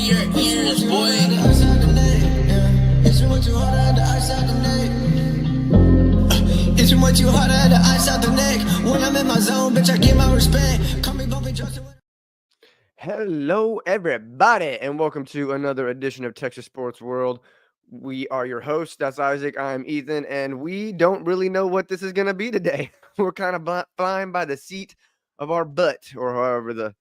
your ears, boy. It's what you hard at the ice out the neck. It's what you hard at the ice out the neck. When I'm in my zone, bitch, I get my respect. Call me bumping Justin. Hello, everybody, and welcome to another edition of Texas Sports World. We are your hosts. That's Isaac. I'm Ethan, and we don't really know what this is going to be today. We're kind of flying by the seat of our butt, or however the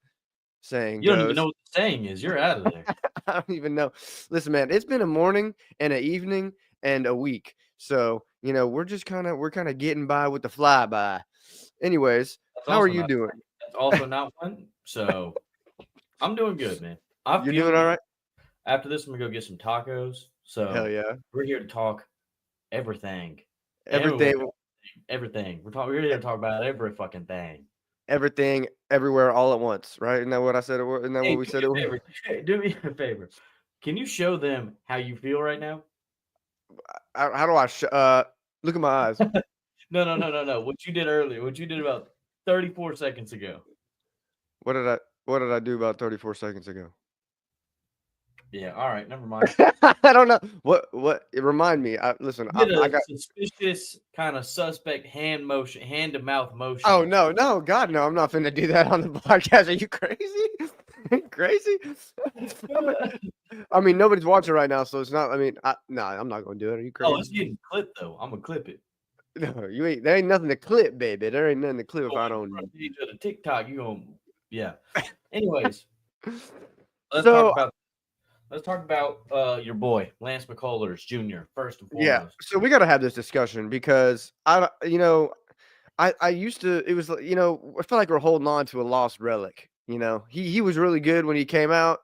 saying You goes. don't even know what the saying is. You're out of there. I don't even know. Listen, man, it's been a morning and an evening and a week. So, we're kind of getting by with the flyby. Anyways, how are you doing? That's also not fun. So I'm doing good, man. You're doing all right? After this, I'm going to go get some tacos. So Hell yeah. We're here to talk everything. Everything. Everything. We're here to talk about every fucking thing. Everything, everywhere, all at once, right? Isn't that what I said? Isn't that what we said? Do me a favor. Can you show them how you feel right now? How do I look at my eyes? No. What you did earlier. What you did about 34 seconds ago. What did I do about 34 seconds ago? Yeah, all right, never mind. I don't know. What remind me. I got suspicious kind of suspect hand to mouth motion. Oh no, God no, I'm not finna do that on the podcast. Are you crazy? Crazy? I mean, nobody's watching right now, so it's not. I mean, I'm not gonna do it. Are you crazy? Oh, it's getting clipped though. I'm gonna clip it. No, you ain't. There ain't nothing to clip, baby. There ain't nothing to clip if I don't. Page of the TikTok, you gonna yeah. Anyways, let's talk about your boy Lance McCullers Jr. first and foremost. Yeah, so we got to have this discussion because I used to. It was I feel like we're holding on to a lost relic. He was really good when he came out.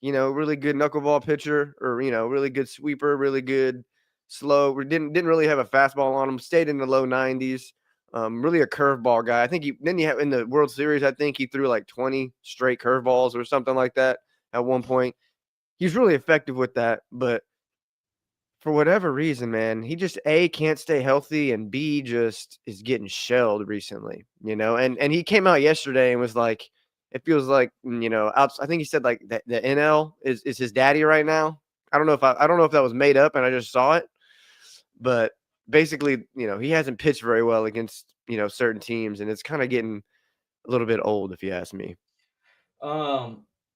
Really good knuckleball pitcher, or really good sweeper, really good slow. We didn't really have a fastball on him. Stayed in the low 90s. Really a curveball guy. I think in the World Series, I think he threw like 20 straight curveballs or something like that at one point. He's really effective with that, but for whatever reason, man, he just A, can't stay healthy, and B, just is getting shelled recently, and he came out yesterday and was like, it feels like, I think he said like the NL is his daddy right now. I don't know if that was made up and I just saw it, but basically, he hasn't pitched very well against, certain teams, and it's kind of getting a little bit old, if you ask me.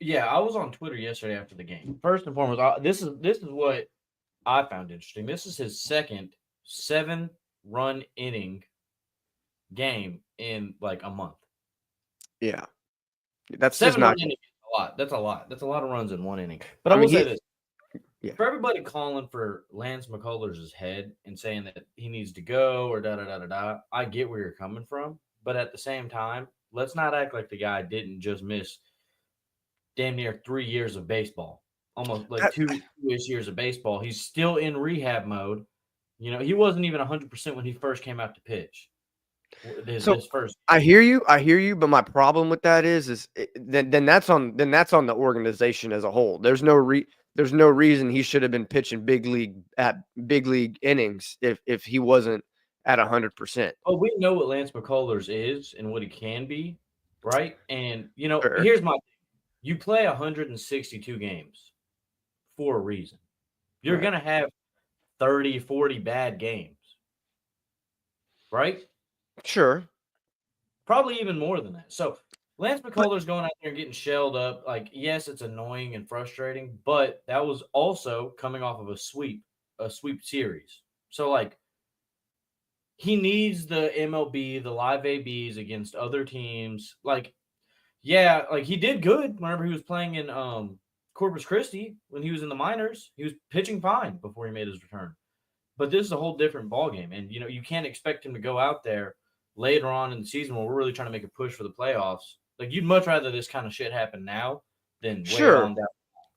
Yeah, I was on Twitter yesterday after the game. First and foremost, this is what I found interesting. This is his second 7-run inning game in like a month. Yeah, that's 7 not innings is a lot. That's a lot. That's a lot of runs in one inning. But I will say this: for everybody calling for Lance McCullers' head and saying that he needs to go or I get where you're coming from. But at the same time, let's not act like the guy didn't just miss damn near 3 years of baseball, almost like two-ish years of baseball. He's still in rehab mode. He wasn't even 100% when he first came out to pitch. His first. I hear you, but my problem with that is then that's on the organization as a whole. There's no reason he should have been pitching big league innings if he wasn't at 100%. Oh, we know what Lance McCullers is and what he can be, right? And Sure. Here's my thing. You play 162 games for a reason. You're Right. going to have 30, 40 bad games, right? Sure. Probably even more than that. So Lance McCullers going out there and getting shelled up, like, yes, it's annoying and frustrating, but that was also coming off of a sweep series. So, like, he needs the MLB, the live ABs against other teams. Like, yeah, like he did good whenever he was playing in Corpus Christi when he was in the minors. He was pitching fine before he made his return. But this is a whole different ballgame. And, you can't expect him to go out there later on in the season when we're really trying to make a push for the playoffs. Like, you'd much rather this kind of shit happen now than wait on down.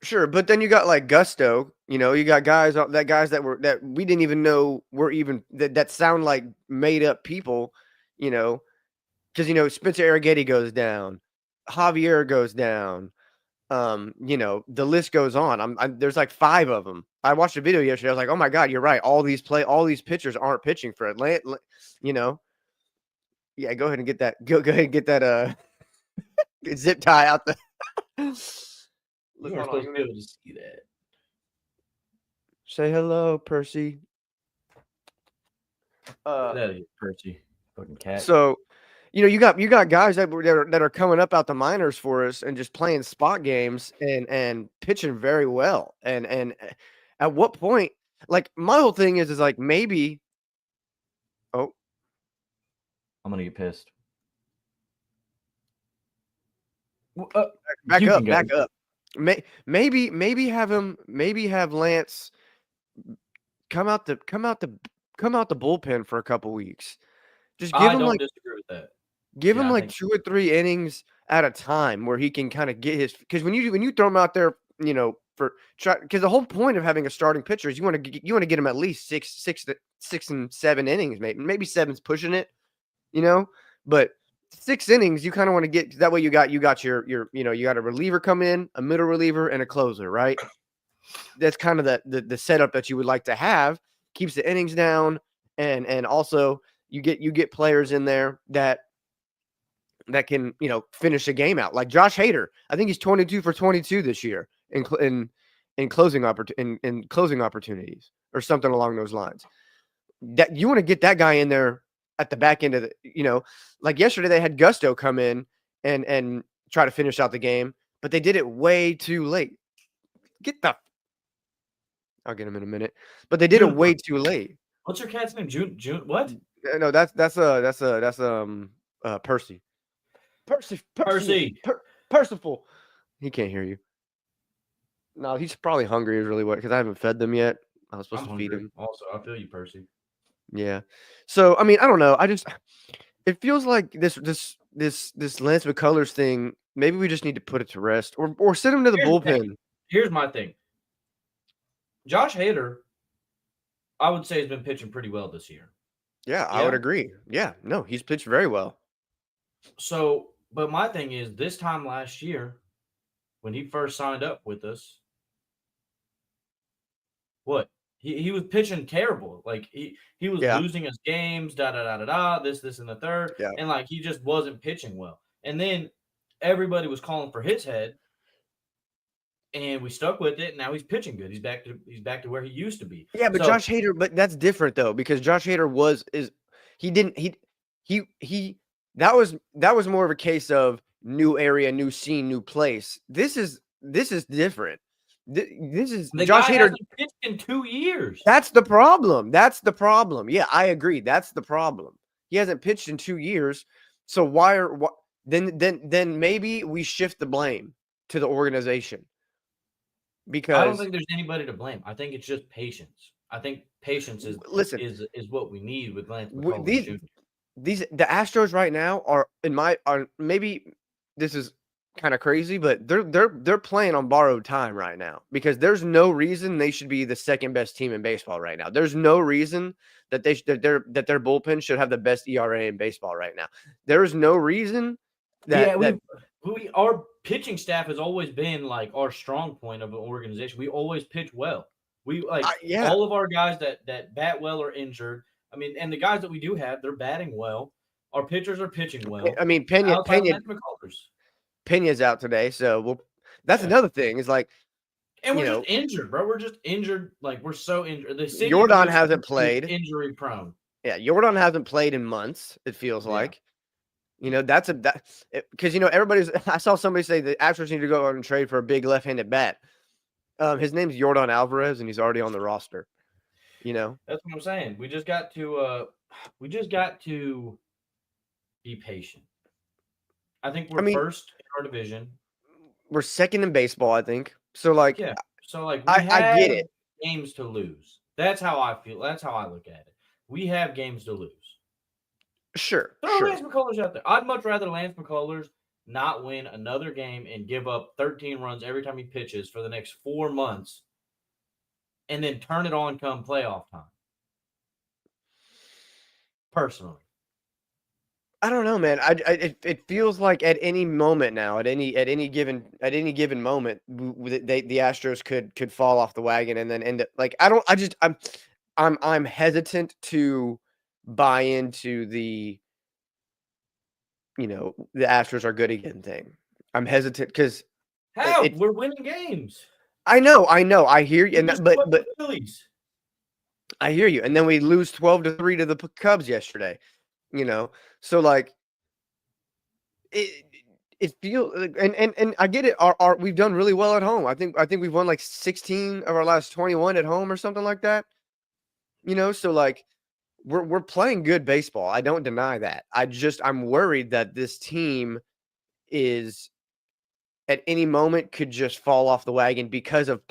Sure, but then you got like Gusto, you got guys that we didn't even know were even that sound like made up people, because Spencer Arrighetti goes down, Javier goes down, the list goes on. There's like 5 of them. I watched a video yesterday. I was like, oh my God, you're right. All these pitchers aren't pitching for Atlanta. Yeah, go ahead and get that. Go ahead and get that zip tie out the. You hold weren't on, supposed to be able to see that. say hello, Percy. Get out of here, Percy. Fucking cat. So, you got guys that are coming up out the minors for us and just playing spot games and pitching very well. And at what point, like my whole thing is like maybe. Oh, I'm gonna get pissed. back You up, can go. back up. Maybe have Lance come out the bullpen for a couple weeks. Just I don't disagree with that. give him I like think 2 or 3 innings at a time where he can kind of get his, because when you throw him out there, because the whole point of having a starting pitcher is you want to get him at least 6 and 7 innings, maybe 7's pushing it, but 6 innings you kind of want to get, that way you got your you got a reliever come in, a middle reliever, and a closer, right? That's kind of the setup that you would like to have. Keeps the innings down, and also you get players in there that can finish a game out, like Josh Hader. I think he's 22 for 22 this year in closing opportunities or something along those lines. That you want to get that guy in there at the back end of the, like yesterday they had Gusto come in and try to finish out the game, but they did it way too late. I'll get him in a minute, but they did it way too late. What's your cat's name? June? What? No, that's Percy. Percy. Percival. He can't hear you. No, he's probably hungry. Is really what, because I haven't fed them yet. I was supposed to feed him. Also, I feel you, Percy. Yeah. So I mean, I don't know. It feels like this Lance McCullers thing. Maybe we just need to put it to rest, or send him to the bullpen. Here's my thing. Josh Hader, I would say, has been pitching pretty well this year. Yeah, I would agree. Yeah, no, he's pitched very well. So, but my thing is, this time last year, when he first signed up with us, what? He was pitching terrible. Like he was losing his games, this and the third. Yeah. And like he just wasn't pitching well. And then everybody was calling for his head. And we stuck with it. And now he's pitching good. He's back to where he used to be. Yeah, but Josh Hader, but that's different though, because Josh Hader that was more of a case of new area, new scene, new place. This is different. This is the Josh guy Hader hasn't pitched in 2 years. That's the problem. Yeah, I agree. That's the problem. He hasn't pitched in 2 years. So then maybe we shift the blame to the organization. Because I don't think there's anybody to blame. I think it's just patience. I think patience is what we need with Lance McCullers Jr. The Astros right now are maybe this is kind of crazy, but they're playing on borrowed time right now, because there's no reason they should be the second best team in baseball right now. There's no reason that that their bullpen should have the best ERA in baseball right now. There is no reason that our pitching staff has always been like our strong point of an organization. We always pitch well. We all of our guys that bat well are injured. I mean, and the guys that we do have, they're batting well. Our pitchers are pitching well. I mean, Pena's out today, so that's another thing. Is like, and we're just injured, bro. We're just injured. Like, we're so injured. Jordan hasn't played. Injury prone. Yeah, Jordan hasn't played in months. It feels like. Because everybody's. I saw somebody say the Astros need to go out and trade for a big left-handed bat. His name's Jordan Alvarez, and he's already on the roster. That's what I'm saying. We just got to be patient. I think we're first in our division. We're second in baseball, I think. So like, we I get it. Games to lose. That's how I feel. That's how I look at it. We have games to lose. Sure. Throw Lance McCullers out there. I'd much rather Lance McCullers not win another game and give up 13 runs every time he pitches for the next 4 months, and then turn it on come playoff time. Personally, I don't know, man. It feels like at any moment now, at any given moment, the Astros could fall off the wagon and then end up like I'm hesitant to buy into the the Astros are good again thing. I'm hesitant because How? We're winning games. I know. I hear you. But Phillies. I hear you. And then we lose 12-3 to the Cubs yesterday. So like it feels and I get it. We've done really well at home. I think we've won like 16 of our last 21 at home or something like that. So like we're playing good baseball. I don't deny that. I'm worried that this team is at any moment could just fall off the wagon because of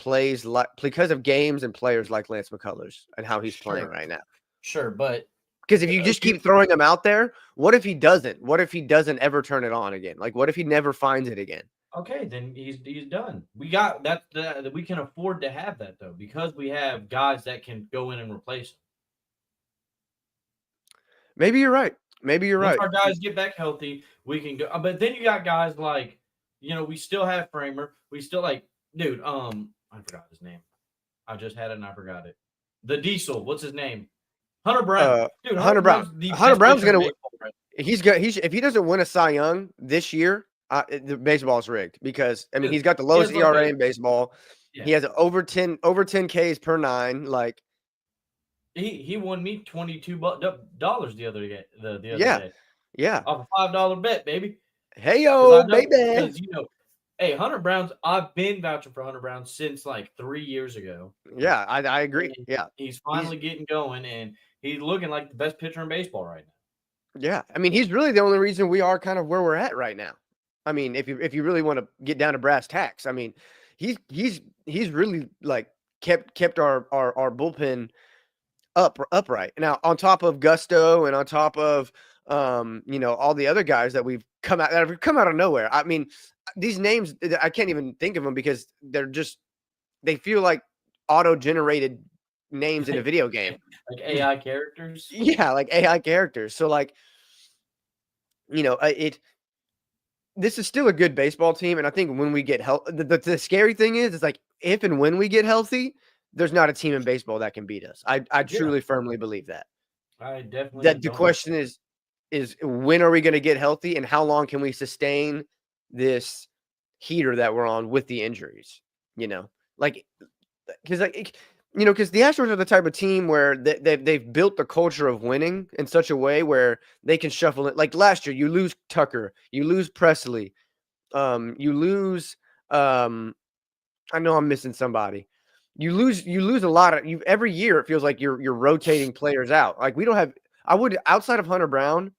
games and players like Lance McCullers and how he's playing right now. Sure, but because if you just keep throwing him out there, what if he doesn't? What if he doesn't ever turn it on again? Like, what if he never finds it again? Okay, then he's done. We got that we can afford to have that though, because we have guys that can go in and replace him. Maybe you're right. Once our guys get back healthy, we can go. But then you got guys like, we still have Framer. We still dude. I forgot his name. I just had it and I forgot it. The Diesel. What's his name? Hunter Brown. Dude, Hunter Brown. Hunter Brown's gonna. If he doesn't win a Cy Young this year, the baseball is rigged because he's got the lowest ERA in baseball. Yeah. He has over 10 Ks per 9. Like he won me $22 the other day. The other day. Yeah. Off a $5 bet, baby. Hey yo, baby. Because hey, Hunter Brown's. I've been vouching for Hunter Brown since like 3 years ago. Yeah, I agree. And he's finally getting going, and he's looking like the best pitcher in baseball right now. Yeah, he's really the only reason we are kind of where we're at right now. If you really want to get down to brass tacks, he's really like kept our bullpen upright. Now, on top of Gusto and on top of all the other guys that have come out of nowhere. These names I can't even think of them because they feel like auto-generated names in a video game. Like AI characters? Yeah, like AI characters. So like, this is still a good baseball team. And I think when we get healthy, the scary thing is like, if and when we get healthy, there's not a team in baseball that can beat us. I truly firmly believe that. I definitely. That the question is when are we going to get healthy and how long can we sustain this heater that we're on with the injuries, because the Astros are the type of team where they've built the culture of winning in such a way where they can shuffle it. Like last year, you lose Tucker, you lose Presley, you lose. I know I'm missing somebody. You lose a lot of every year. It feels like you're rotating players out. Like we don't have. Outside of Hunter Brown,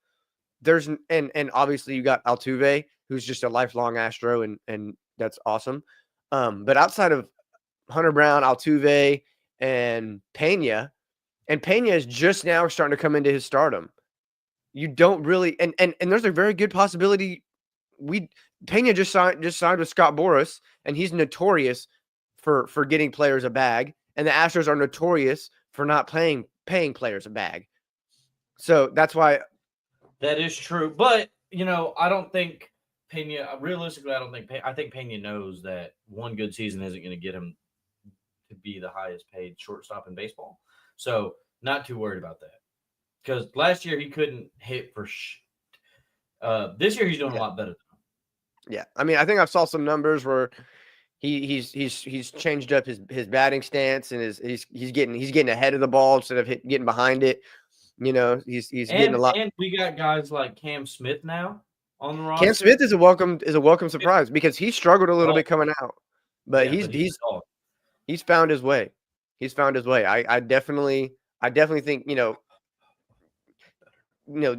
there's and obviously you got Altuve, who's just a lifelong Astro, and that's awesome. But outside of Hunter Brown, Altuve, and Pena is just now starting to come into his stardom. You don't really and there's a very good possibility Pena just signed with Scott Boras, and he's notorious for getting players a bag, and the Astros are notorious for not paying players a bag. So that's why that is true. But I don't think Pena realistically. I think Pena knows that one good season isn't going to get him to be the highest paid shortstop in baseball. So not too worried about that. Because last year he couldn't hit for this year he's doing a lot better than him. Yeah. I think I saw some numbers where he's changed up his batting stance, and he's getting ahead of the ball instead of getting behind it. He's getting a lot. And we got guys like Cam Smith now on the roster. Cam Smith is a welcome surprise because he struggled a little bit coming out, but he's found his way. I definitely think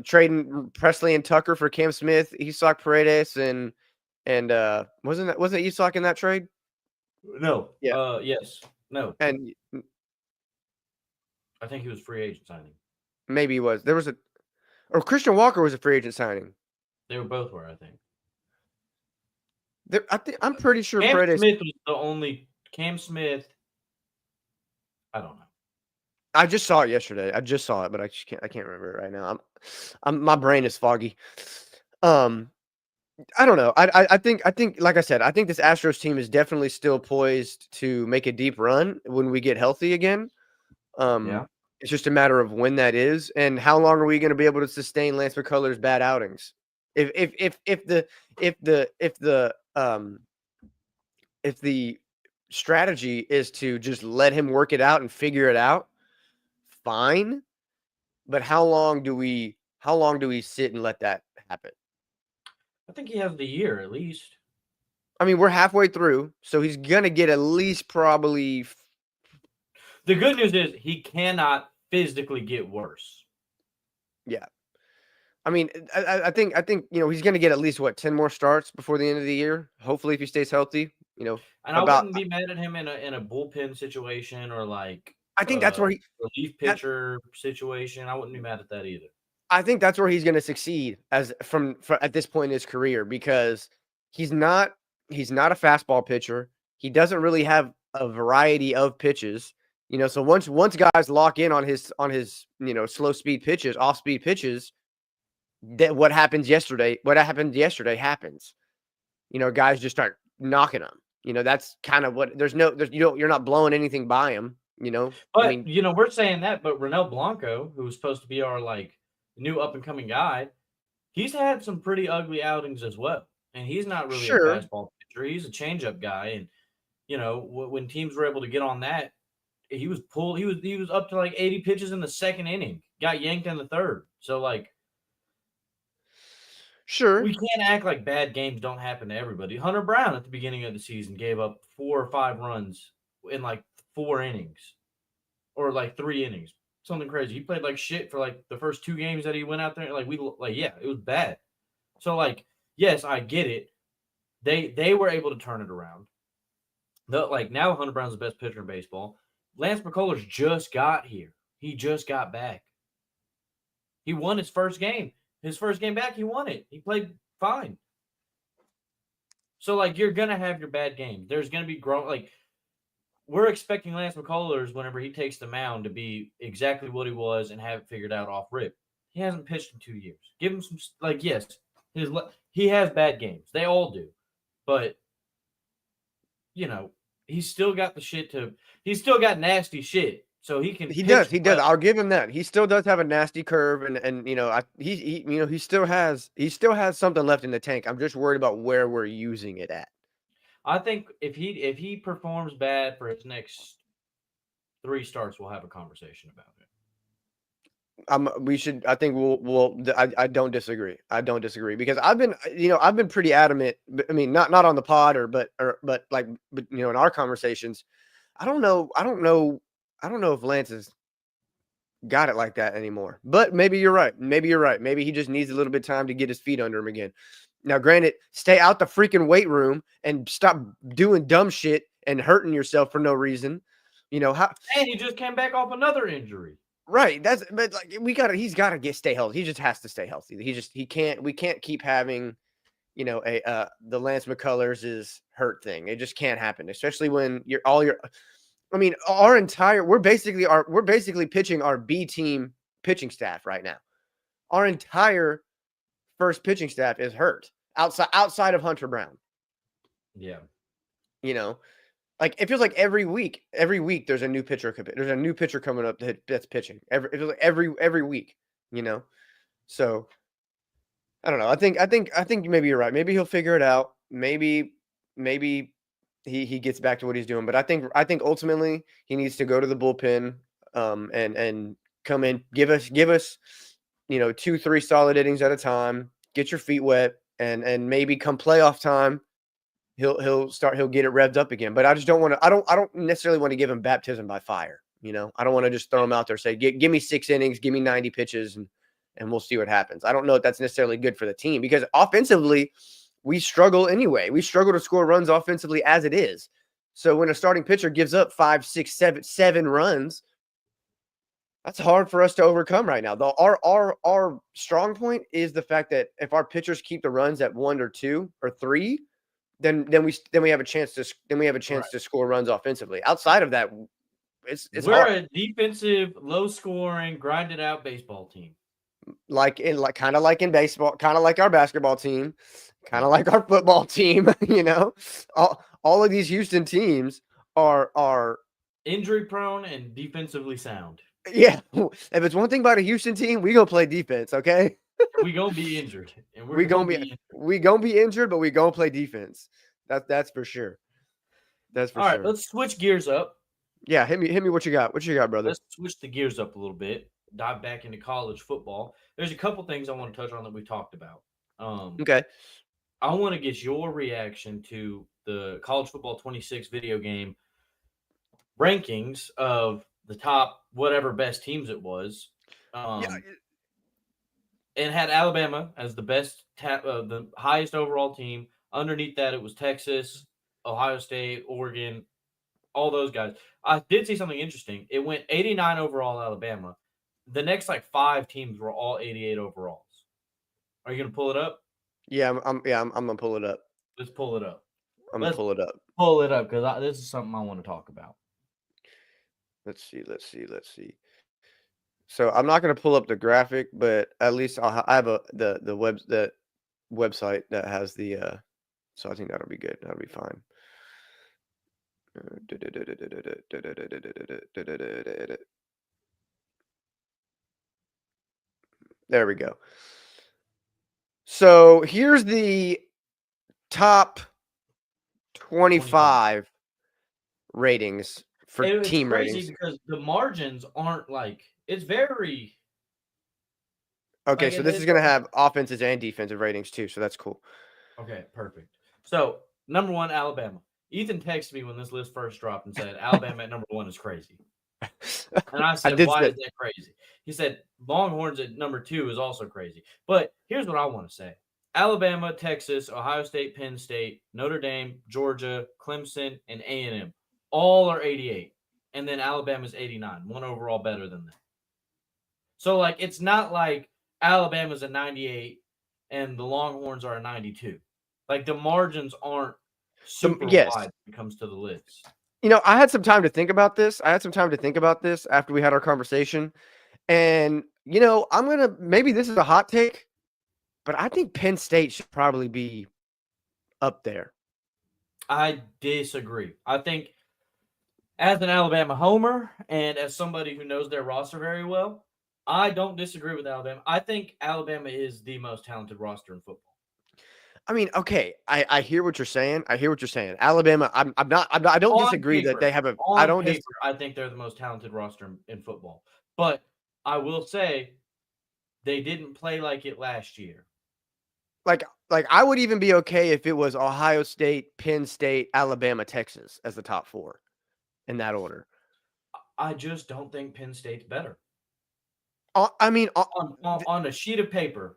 trading Presley and Tucker for Cam Smith, Isak Paredes, and wasn't Isak in that trade? No. Yeah. Yes. No. And I think he was free agent signing. Maybe he was. Or Christian Walker was a free agent signing. They were both I think. I'm pretty sure Cam Paredes. Smith was the only Cam Smith. I don't know. I just saw it yesterday. I just saw it, but I can't remember it right now. My brain is foggy. I don't know. I think like I said, I think this Astros team is definitely still poised to make a deep run when we get healthy again. It's just a matter of when that is and how long are we going to be able to sustain Lance McCullers' bad outings. If the strategy is to just let him work it out and figure it out, fine. But how long do we sit and let that happen? I think he has the year at least. I mean, we're halfway through, so he's gonna get at least probably. The good news is he cannot physically get worse. Yeah. I mean, I think he's going to get at least 10 more starts before the end of the year. Hopefully, if he stays healthy, And I wouldn't be mad at him in a bullpen situation or like I think that's where relief pitcher situation. I wouldn't be mad at that either. I think that's where he's going to succeed from at this point in his career, because he's not a fastball pitcher. He doesn't really have a variety of pitches. So once guys lock in on his slow speed pitches, off speed pitches, that what happened yesterday happens. Guys just start knocking them. That's kind of what you're not blowing anything by him. But we're saying that, but Ronel Blanco, who's supposed to be our new up and coming guy, he's had some pretty ugly outings as well, and he's not really a fastball pitcher. He's a changeup guy, and when teams were able to get on that, he was up to 80 pitches in the second inning, got yanked in the third. So we can't act like bad games don't happen to everybody. Hunter Brown at the beginning of the season gave up 4 or 5 runs in 4 innings or 3 innings. Something crazy. He played like shit for the first 2 games that he went out there. It was bad. So yes, I get it. They were able to turn it around. Now Hunter Brown's the best pitcher in baseball. Lance McCullers just got here. He just got back. He won his first game. His first game back, he won it. He played fine. So you're gonna have your bad game. There's gonna be we're expecting Lance McCullers, whenever he takes the mound, to be exactly what he was and have it figured out off rip. He hasn't pitched in 2 years. Give him some yes, he has bad games. They all do, but he's still got he's still got nasty shit. So he can. He does. I'll give him that. He still does have a nasty curve, and he still has something left in the tank. I'm just worried about where we're using it at. I think if he performs bad for his next 3 starts, we'll have a conversation about it. We should. I think we'll. I don't disagree. Because I've been pretty adamant. I mean, not on the pod but in our conversations, I don't know if Lance has got it like that anymore. But maybe you're right. Maybe he just needs a little bit of time to get his feet under him again. Now, granted, stay out the freaking weight room and stop doing dumb shit and hurting yourself for no reason. And he just came back off another injury. Right. He's got to stay healthy. He just has to stay healthy. We can't keep having, the Lance McCullers is hurt thing. It just can't happen, especially when we're basically pitching our B team pitching staff right now. Our entire first pitching staff is hurt outside of Hunter Brown. Yeah. It feels like every week there's a new pitcher. There's a new pitcher coming up that's pitching. It feels like every week, So I don't know. I think maybe you're right. Maybe he'll figure it out. Maybe he gets back to what he's doing. But I think ultimately he needs to go to the bullpen and come in, give us 2-3 solid innings at a time, get your feet wet, and maybe come playoff time, he'll get it revved up again. But I just don't necessarily want to give him baptism by fire. I don't want to just throw him out there and say, give me 6 innings, give me 90 pitches, and we'll see what happens. I don't know if that's necessarily good for the team, because offensively we struggle anyway. We struggle to score runs offensively as it is. So when a starting pitcher gives up 5, 6, 7 runs, that's hard for us to overcome right now. Our strong point is the fact that if our pitchers keep the runs at 1 or 2 or 3, then we have a chance to score runs offensively. Outside of that, we're hard. A defensive, low scoring, grinded out baseball team. Kind of like in baseball, kind of like our basketball team, kind of like our football team. All of these Houston teams are injury prone and defensively sound. Yeah, if it's one thing about a Houston team, we gonna play defense, okay? We gonna be injured, and we gonna be injured, but we gonna play defense. That's for sure. That's for All right, sure. let's switch gears up. Yeah, hit me. What you got? What you got, brother? Let's switch the gears up a little bit. Dive back into college football. There's a couple things I want to touch on that we talked about. Okay. I want to get your reaction to the college football 26 video game rankings of the top whatever best teams it was. Yeah. And had Alabama as the the highest overall team. Underneath that, it was Texas, Ohio State, Oregon, all those guys. I did see something interesting. It went 89 overall, Alabama. The next like 5 teams were all 88 overalls. Are you gonna pull it up? Yeah, I'm gonna pull it up. Let's pull it up. I'm Let's gonna pull it up. pull it up because this is something I want to talk about. Let's see. So I'm not gonna pull up the graphic, but at least I have the website that has the so I think that'll be good. That'll be fine. There we go. So here's the top 25 ratings for It's team crazy ratings. because the margins aren't like it's very Okay, like so this is going to have offensive and defensive ratings too, so that's cool. okay, perfect. So number 1, Alabama. Ethan texted me when this list first dropped and said Alabama at number 1 is crazy. And I said, why is that crazy? He said Longhorns at number 2 is also crazy. But here's what I want to say. Alabama, Texas, Ohio State, Penn State, Notre Dame, Georgia, Clemson, and A&M all are 88. And then Alabama's 89, one overall better than them. So, like, it's not like Alabama's a 98 and the Longhorns are a 92. Like, the margins aren't super wide when it comes to the list. You know, I had some time to think about this. After we had our conversation. And, you know, maybe this is a hot take, but I think Penn State should probably be up there. I disagree. I think as an Alabama homer and as somebody who knows their roster very well, I don't disagree with Alabama. I think Alabama is the most talented roster in football. I mean, okay, I hear what you're saying. Alabama, I don't disagree that they have a. I think they're the most talented roster in football, but I will say they didn't play like it last year. Like I would even be okay if it was Ohio State, Penn State, Alabama, Texas as the top 4 in that order. I just don't think Penn State's better. I mean, on a sheet of paper,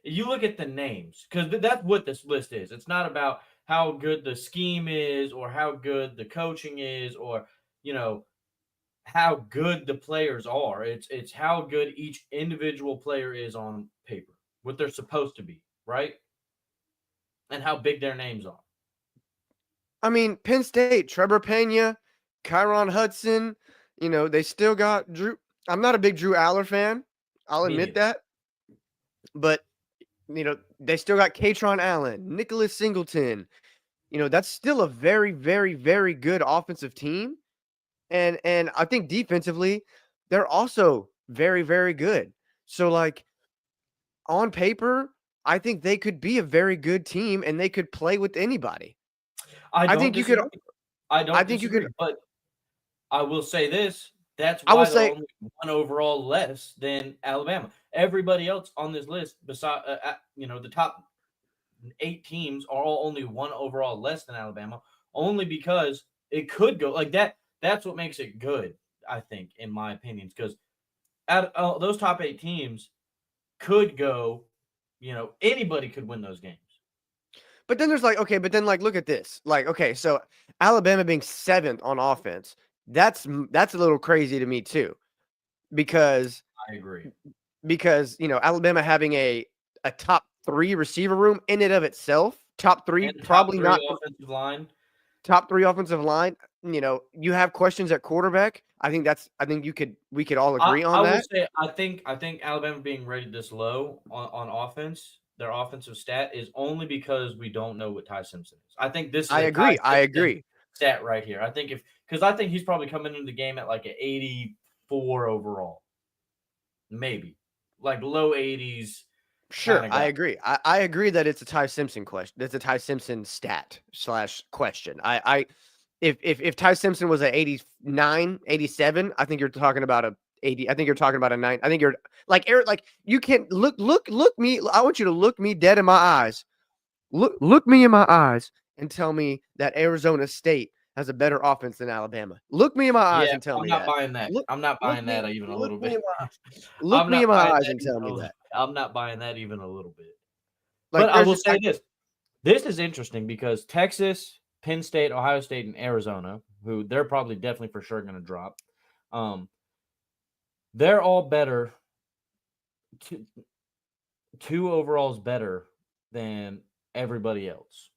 you look at the names, because that's what this list is. It's not about how good the scheme is or how good the coaching is or, you know, how good the players are. It's how good each individual player is on paper, what they're supposed to be, right? And how big their names are. I mean, Penn State, Trevor Pena, Kyron Hudson, you know, they still got Drew. I'm not a big Drew Aller fan. I'll admit that. But, you know, they still got Katron Allen, Nicholas Singleton. You know, that's still a very, very, very good offensive team. And I think defensively, they're also very, very good. So, like, on paper, I think they could be a very good team and they could play with anybody. I think you could. But I will say this. That's why they're only 1 overall less than Alabama. Everybody else on this list, besides the top 8 teams, are all only 1 overall less than Alabama, only because it could go like that. That's what makes it good, I think, in my opinion, because those top 8 teams could go. You know, anybody could win those games. But then there's look at this. Like, okay, so Alabama being 7th on offense, that's a little crazy to me too, because I agree. Because, you know, Alabama having a top 3 receiver room in and of itself, top 3, probably not offensive line. Top 3 offensive line. You know, you have questions at quarterback. We could all agree on that. I will say, I think Alabama being rated this low on offense, their offensive stat, is only because we don't know what Ty Simpson is. I think this is I agree. Stat right here. I think I think he's probably coming into the game at like an 84 overall. Maybe. Like low 80s. Sure, I agree. I agree that it's a Ty Simpson question. That's a Ty Simpson stat / question. if Ty Simpson was at 89, 87, I think you're talking about a 80. I think you're talking about a 9. I think you're like Eric. Like you can look me. I want you to look me dead in my eyes. Look me in my eyes and tell me that Arizona State has a better offense than Alabama. Look me in my eyes Yeah, and tell I'm me not that. buying that. Look, I'm not look buying me, that even a look little me bit. in my, look I'm me not in my buying eyes that and even tell a me little that. I'm not buying that even a little bit. Like But I will there's, say this. This is interesting because Texas, Penn State, Ohio State, and Arizona, who they're probably definitely for sure going to drop, they're all better, two overalls better than everybody else.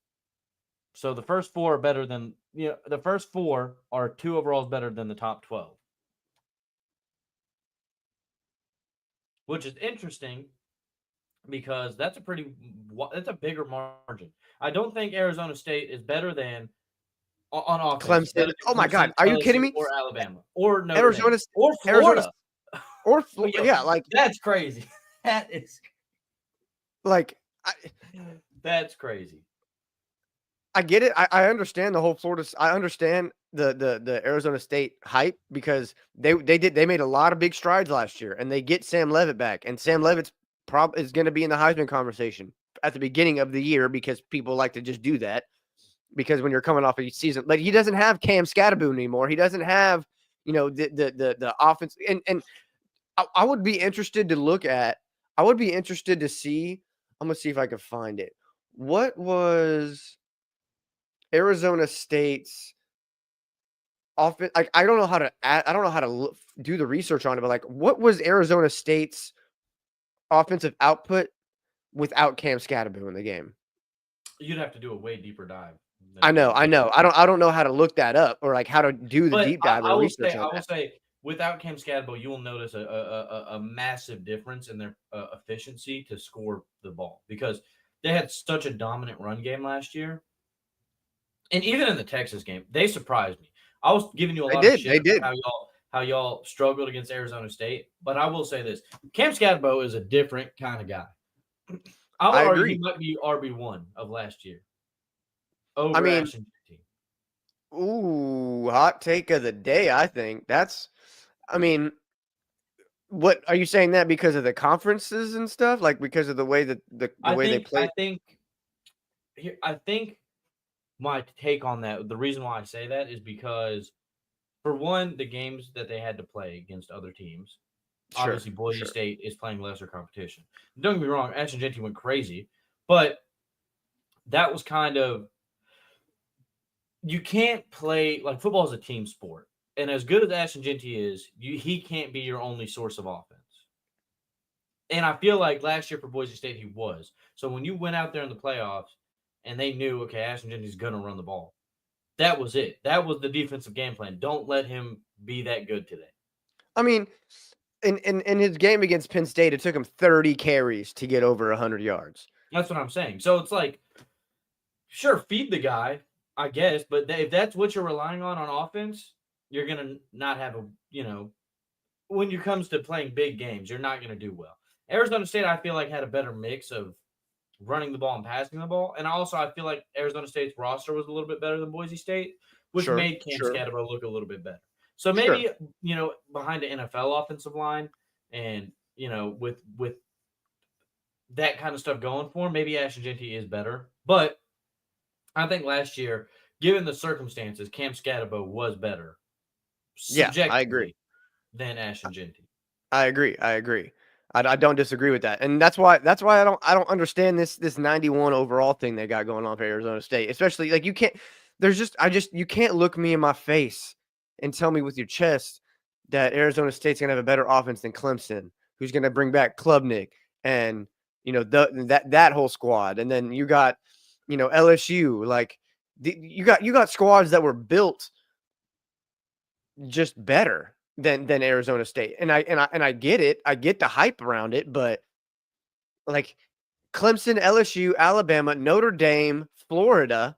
So the first four are better than the first four are two overalls better than the top 12, which is interesting because that's a bigger margin. I don't think Arizona State is better than on offense, Clemson. better Oh than my Clemson, God, are you kidding LSU, me? or Alabama, or Notre Dame, Arizona, or Arizona, Florida. or Yo, yeah, like that's crazy. That is like I, that's crazy. I get it. I understand the whole Florida. I understand the Arizona State hype because they made a lot of big strides last year, and they get Sam Levitt back, and Sam Levitt's is going to be in the Heisman conversation at the beginning of the year because people like to just do that because when you're coming off a season, but he doesn't have Cam Scatterboon anymore. He doesn't have the offense, and I would be interested to look at. I would be interested to see. I'm gonna see if I can find it. What was Arizona State's offense? Like, I don't know how to I don't know how to do the research on it, but like, what was Arizona State's offensive output without Cam Scatterboon in the game? You'd have to do a way deeper dive than I we know, can I do. know. I don't know how to look that up or like how to do the But deep dive I or will research on that. say, without Cam Scatterbo, you will notice a massive difference in their efficiency to score the ball because they had such a dominant run game last year, and even in the Texas game, they surprised me. I was giving you a They lot of did, shit they did. about how y'all struggled against Arizona State, but I will say this: Cam Scatterbo is a different kind of guy. I would I argue he agree. might be RB1 of last year I over mean, Ashton Jeanty. ooh, hot take of the day. I think that's. I mean, what are you saying that because of the conferences and stuff? Like because of the way that the way they I play? think I think my take on that, the reason why I say that is because, for one, the games that they had to play against other teams, Sure, obviously Boise sure. State is playing lesser competition. Don't get me wrong, Ashton Jeanty went crazy, but that was kind of, you can't play, like, football is a team sport. And as good as Ashton Jeanty is, he can't be your only source of offense. And I feel like last year for Boise State, he was. So when you went out there in the playoffs and they knew, okay, Ashton Jeanty's going to run the ball, that was it. That was the defensive game plan. Don't let him be that good today. I mean, in his game against Penn State, it took him 30 carries to get over 100 yards. That's what I'm saying. So it's like, sure, feed the guy, I guess, but if that's what you're relying on offense, you're going to not have when it comes to playing big games, you're not going to do well. Arizona State, I feel like, had a better mix of running the ball and passing the ball. And also, I feel like Arizona State's roster was a little bit better than Boise State, which Sure, made Cam sure, Scatterbo look a little bit better. So sure. maybe, behind the NFL offensive line and, with that kind of stuff going for him, maybe Ashton Jeanty is better. But I think last year, given the circumstances, Cam Scatterbo was better Yeah, I agree. subjectively than Ashton Jeanty. I agree. I agree. I don't disagree with that, and that's why I don't understand this 91 overall thing they got going on for Arizona State, especially like you can't. There's just you can't look me in my face and tell me with your chest that Arizona State's gonna have a better offense than Clemson, who's gonna bring back Klubnik and that whole squad, and then you got LSU like you got squads that were built just better than Arizona State. And I get it. I get the hype around it, but like Clemson, LSU, Alabama, Notre Dame, Florida,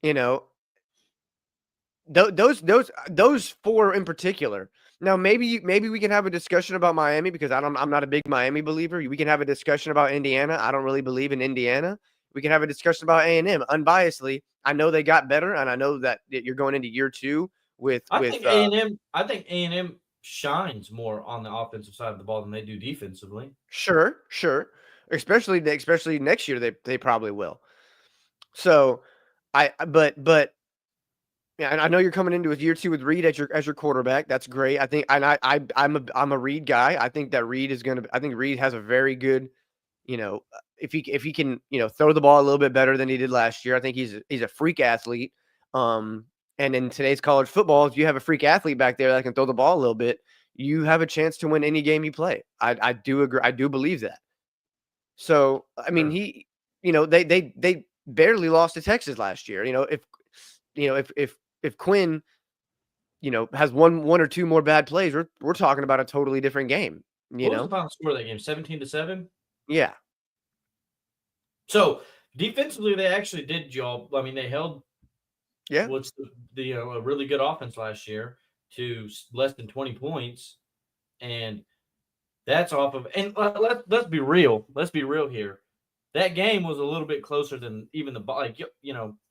you know, those four in particular. Now maybe we can have a discussion about Miami because I'm not a big Miami believer. We can have a discussion about Indiana. I don't really believe in Indiana. We can have a discussion about A&M unbiasedly. I know they got better, and I know that you're going into year 2 with I think A&M shines more on the offensive side of the ball than they do defensively. Sure. Especially next year, they probably will. So, but yeah, and I know you're coming into year 2 with Reed as your quarterback. That's great. I think, and I'm a Reed guy. I think that Reed is going to. I think Reed has a very good, if he can, throw the ball a little bit better than he did last year. I think he's a freak athlete. And in today's college football, if you have a freak athlete back there that can throw the ball a little bit, you have a chance to win any game you play. I do agree. I do believe that. So, I mean, they barely lost to Texas last year. If Quinn, has one or two more bad plays, we're talking about a totally different game. What was the final score of that game? 17-7? Yeah. So defensively, they actually did job. I mean, they held what's a really good offense last year to less than 20 points, and that's off of. And let's be real. Let's be real here. That game was a little bit closer than even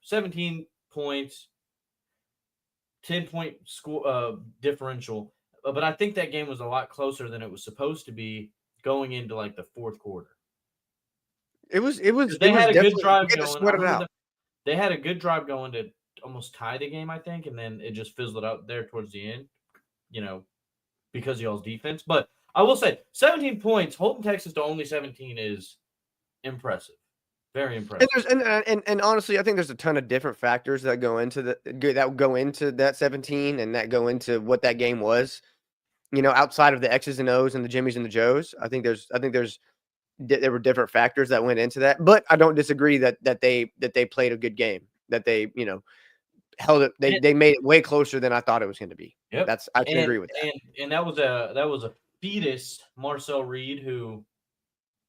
17 points, 10-point score differential. But I think that game was a lot closer than it was supposed to be going into like the fourth quarter. It was. They had a good drive going. They had a good drive going to almost tie the game, I think, and then it just fizzled out there towards the end. Because of y'all's defense. But I will say, 17 points, holding Texas to only 17 is impressive. Very impressive. And honestly, I think there's a ton of different factors that go into that 17 and that go into what that game was. Outside of the X's and O's and the Jimmys and the Joes, I think there were different factors that went into that. But I don't disagree that they played a good game. That they held it. They made it way closer than I thought it was going to be. Yep. I can agree with that. And that was a fetus, Marcel Reed, who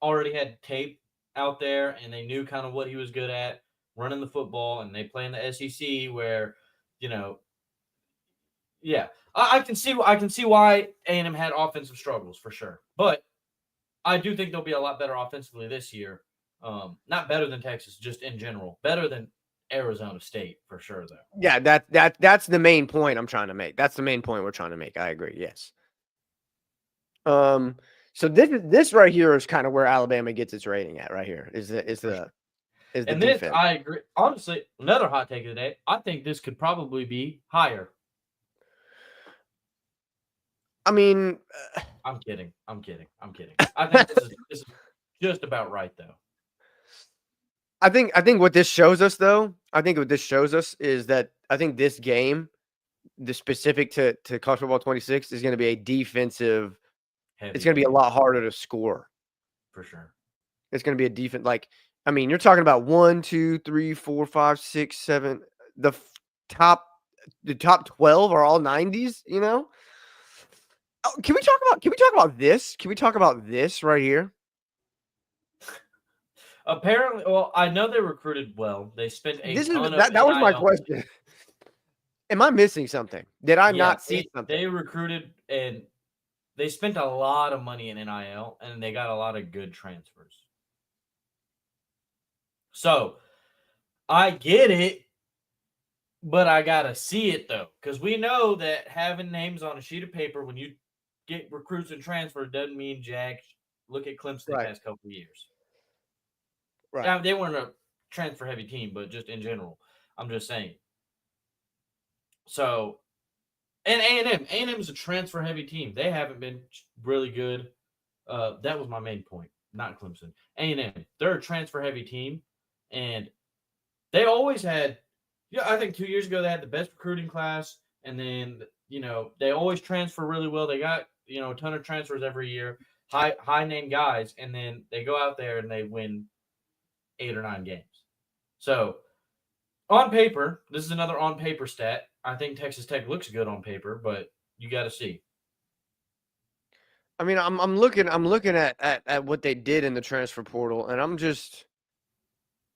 already had tape out there, and they knew kind of what he was good at, running the football, and they play in the SEC where, I can see why A&M had offensive struggles for sure, but I do think they'll be a lot better offensively this year. Not better than Texas, just in general, better than Arizona State for sure, though. Yeah, that's the main point I'm trying to make. That's the main point we're trying to make. I agree. Yes. So this right here is kind of where Alabama gets its rating at. Right here is the and defense. This I agree. Honestly, another hot take of the day. I think this could probably be higher. I mean, I'm kidding. I think this is just about right, though. I think what this shows us, though, is that I think this game, the specific to College Football 26, is going to be a defensive. It's going to be a lot harder to score. For sure. It's going to be a defense. You're talking about 1, 2, 3, 4, 5, 6, 7. The top 12 are all 90s. Can we talk about this? Can we talk about this right here? Apparently, well, I know they recruited well. They spent that was my question. Am I missing something? Did I not see something? They recruited and they spent a lot of money in NIL, and they got a lot of good transfers. So I get it, but I gotta see it though, because we know that having names on a sheet of paper when you get recruits and transfers doesn't mean jack. Look at Clemson the past couple of years. Right. Now, they weren't a transfer-heavy team, but just in general, I'm just saying. So, and A&M is a transfer-heavy team. They haven't been really good. That was my main point, not Clemson. A&M, they're a transfer-heavy team, and they always had. I think 2 years ago they had the best recruiting class, and then they always transfer really well. They got a ton of transfers every year, high name guys, and then they go out there and they win 8 or 9 games. So on paper, this is another on paper stat. I think Texas Tech looks good on paper, but you got to see. I mean, I'm looking at what they did in the transfer portal, and I'm just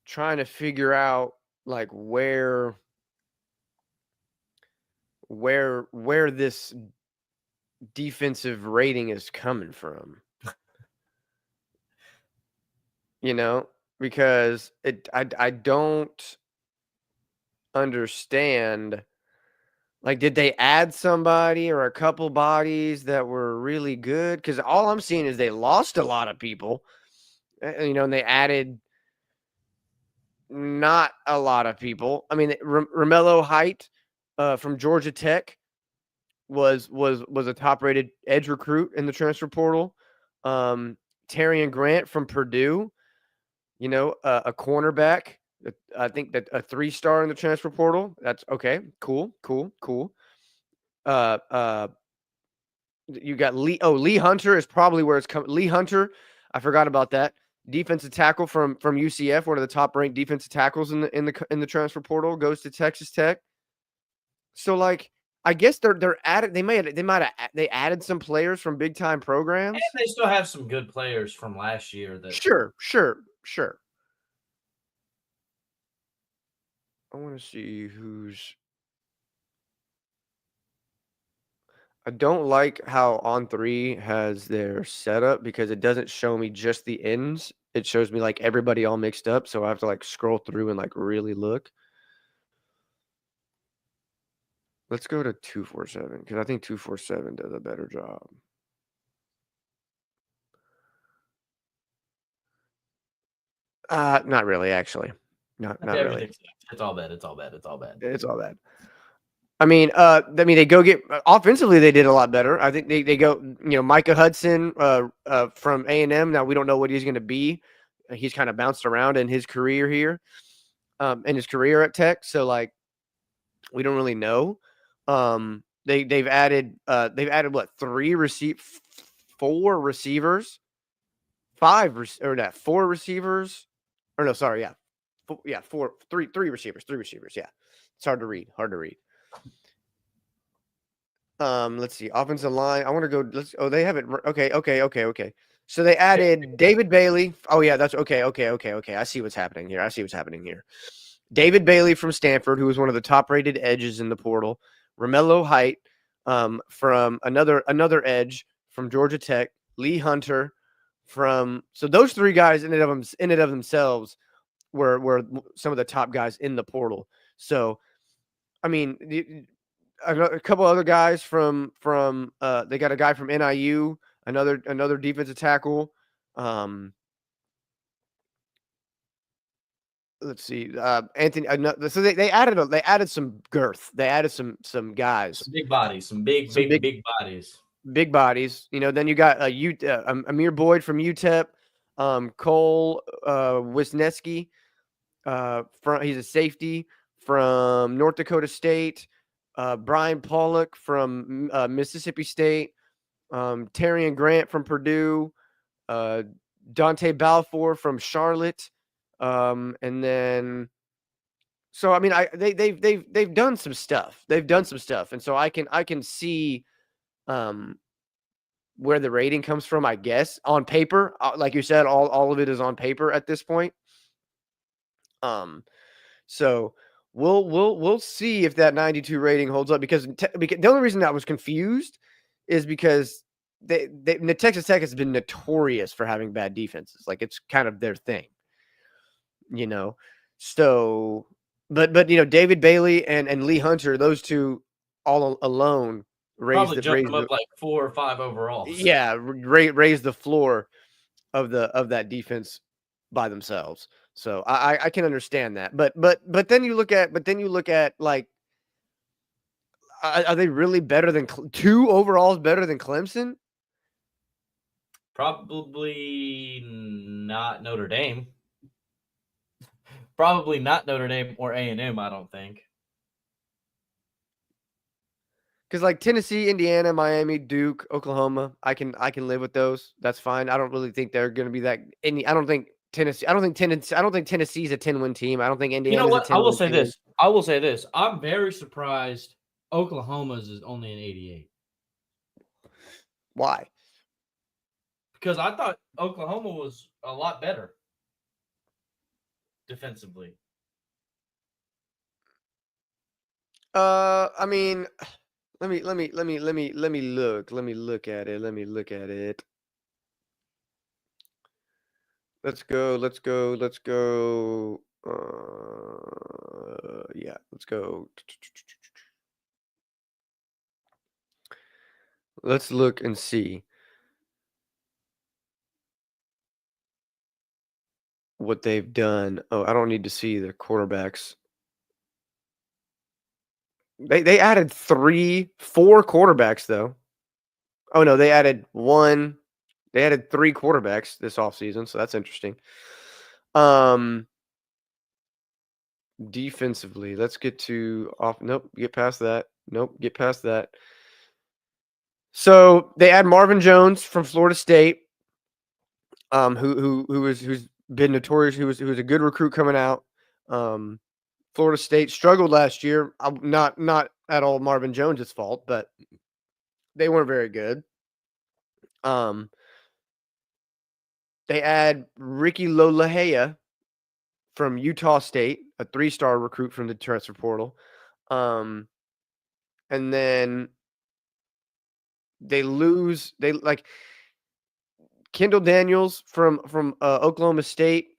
trying to figure out where this defensive rating is coming from. because I don't understand. Like, did they add somebody or a couple bodies that were really good? Because all I'm seeing is they lost a lot of people, and they added not a lot of people. I mean, Romello Height from Georgia Tech was a top rated edge recruit in the transfer portal. Terrian Grant from Purdue, a cornerback. I think that a 3-star in the transfer portal. That's okay. Cool. Uh, uh, you got Lee Hunter is probably where it's coming. Lee Hunter, I forgot about that. Defensive tackle from UCF, one of the top ranked defensive tackles in the transfer portal, goes to Texas Tech. So like, I guess they're added. They added some players from big time programs. And they still have some good players from last year. Sure. I want to see who's. I don't like how On3 has their setup because it doesn't show me just the ends. It shows me like everybody all mixed up, so I have to like scroll through and like really look. Let's go to 247 because I think 247 does a better job. Not really, actually. Not really. It's all bad. It's all bad. I mean, they go get offensively. They did a lot better. I think they go. Micah Hudson from A&M. Now we don't know what he's going to be. He's kind of bounced around in his career here, in his career at Tech. So like, we don't really know. They've added what 4 receivers, 4 receivers, or no, sorry, yeah, 3 receivers, 3 receivers. Yeah, it's hard to read. Let's see. Offensive line. I want to go. They have it. Okay. So they added David Bailey. Oh yeah, that's okay. I see what's happening here. David Bailey from Stanford, who was one of the top-rated edges in the portal. Romello Height, from another edge from Georgia Tech. Lee Hunter so those 3 guys in and of themselves were some of the top guys in the portal. So, I mean, a couple other guys from they got a guy from NIU, another defensive tackle. Let's see, Anthony. So they added some girth. They added some guys, some big bodies, some big bodies. Big bodies. Then you got Amir Boyd from UTEP, Cole Wisniewski, he's a safety from North Dakota State. Brian Pollock from Mississippi State, Terrian Grant from Purdue, Dante Balfour from Charlotte, and then. So I mean, they've done some stuff. And so I can see, where the rating comes from. I guess on paper, like you said, all of it is on paper at this point. So. We'll see if that 92 rating holds up because the only reason I was confused is because Texas Tech has been notorious for having bad defenses. Like it's kind of their thing, So, but David Bailey and Lee Hunter, those 2 all alone raised them up like 4 or 5 overall. Yeah, raised the floor of that defense by themselves. So I can understand that, but then you look at like, are they really better than 2 overalls better than Clemson? Probably not Notre Dame. Probably not Notre Dame or A&M. I don't think. Because like Tennessee, Indiana, Miami, Duke, Oklahoma, I can live with those. That's fine. I don't really think they're going to be that. I don't think Tennessee's a 10-win team. I don't think Indiana's You know what? a 10-win team. I will say this. I'm very surprised Oklahoma's is only an 88. Why? Because I thought Oklahoma was a lot better defensively. I mean, let me look at it. Let's go. Let's go. Let's go. Yeah, let's go. Let's look and see what they've done. Oh, I don't need to see the quarterbacks. They added 4 quarterbacks though. Oh no, they added 1. They added 3 quarterbacks this offseason, so that's interesting. Defensively, let's get to off. Nope, get past that. Nope, get past that. So they add Marvin Jones from Florida State, who's been notorious, who was a good recruit coming out. Florida State struggled last year. Not at all Marvin Jones' fault, but they weren't very good. They add Ricky Lolahea from Utah State, a 3-star recruit from the transfer portal. And then they like Kendall Daniels from Oklahoma State.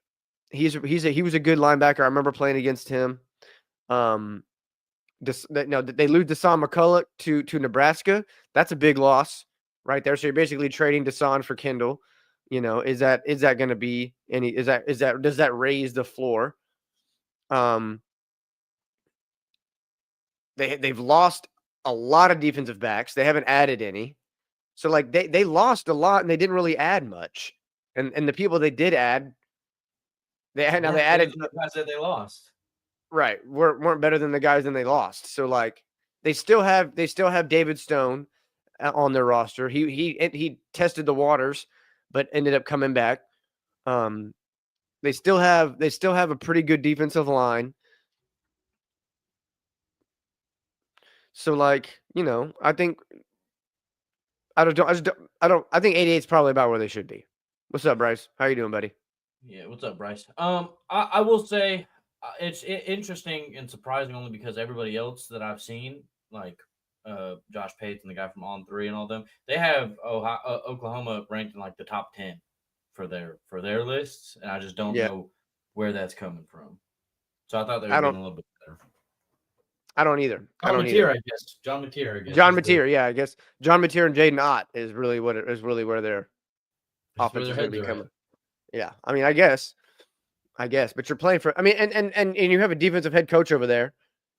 He was a good linebacker. I remember playing against him. They lose Deshaun McCullers to Nebraska. That's a big loss right there. So you're basically trading Deshaun for Kendall. Is that going to be any? Does that raise the floor? They've lost a lot of defensive backs. They haven't added any. So like they lost a lot and they didn't really add much. And the people they did add, they added the guys that they lost. Right, weren't better than the guys and they lost. So like they still have David Stone on their roster. He tested the waters, but ended up coming back. They still have a pretty good defensive line. So like, I think I think 88 is probably about where they should be. What's up, Bryce? How you doing, buddy? Yeah, what's up, Bryce? I will say it's interesting and surprising only because everybody else that I've seen, like Josh Pate and the guy from On 3 and all them, they have Oklahoma ranked in like the top 10 for their lists, and I just don't know where that's coming from. So I thought they were getting a little bit better. I don't either. John Mateer, I guess. John Mateer, yeah, I guess. John Mateer and Jaden Ott is really where their offense is going to be coming. Yeah, I mean, I guess, but you're playing for. I mean, and you have a defensive head coach over there,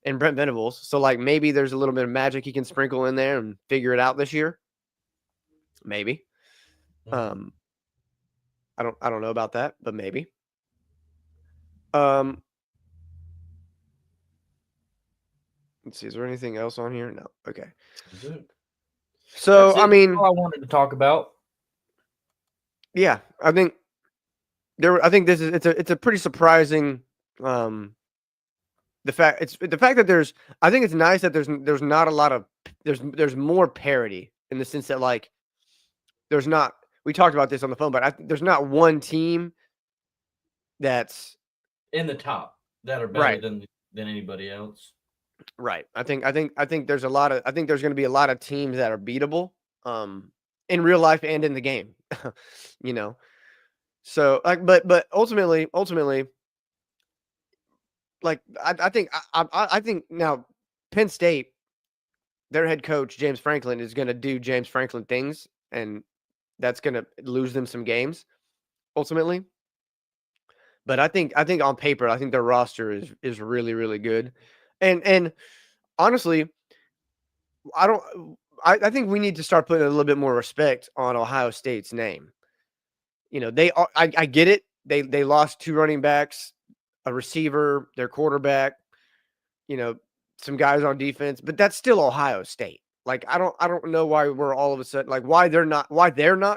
in Brent Venables. So like maybe there's a little bit of magic he can sprinkle in there and figure it out this year. Maybe. I don't know about that, but maybe. Let's see. Is there anything else on here? No. Okay. So I mean, all I wanted to talk about. Yeah, I think this is it's a pretty surprising the fact that I think it's nice that there's not a lot of there's more parity in the sense that like there's not, we talked about this on the phone, but there's not one team that's in the top that are better than anybody else. Right. I think there's there's going to be a lot of teams that are beatable in real life and in the game. So like but ultimately like I think now Penn State, their head coach James Franklin is going to do James Franklin things, and that's going to lose them some games ultimately. But I think on paper, I think their roster is really, really good. And honestly, I think we need to start putting a little bit more respect on Ohio State's name. They are, I get it. They lost 2 running backs, a receiver, their quarterback, some guys on defense, but that's still Ohio State. Like I don't know why we're all of a sudden like why they're not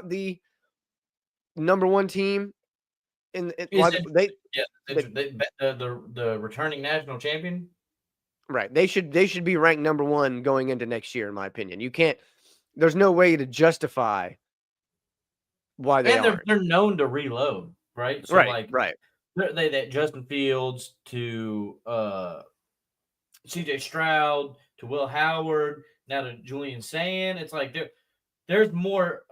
the number 1 team the returning national champion. Right. They should be ranked number 1 going into next year, in my opinion. There's no way to justify why they are. They're known to reload, right? So right. They Justin Fields to CJ Stroud to Will Howard, now to Julian Sand. It's like there's more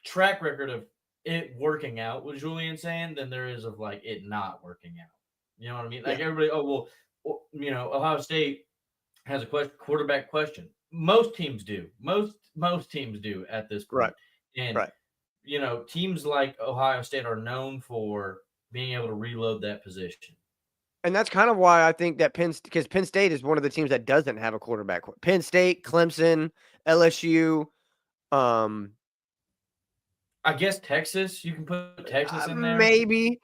track record of it working out with Julian saying than there is of like it not working out. You know what I mean? Yeah. Like everybody, Ohio State has a quarterback question. Most teams do. Most teams do at this point. Right. And Right. teams like Ohio State are known for being able to reload that position. And that's kind of why I think that because Penn State is one of the teams that doesn't have a quarterback. Penn State, Clemson, LSU, I guess Texas, you can put Texas in there. maybe,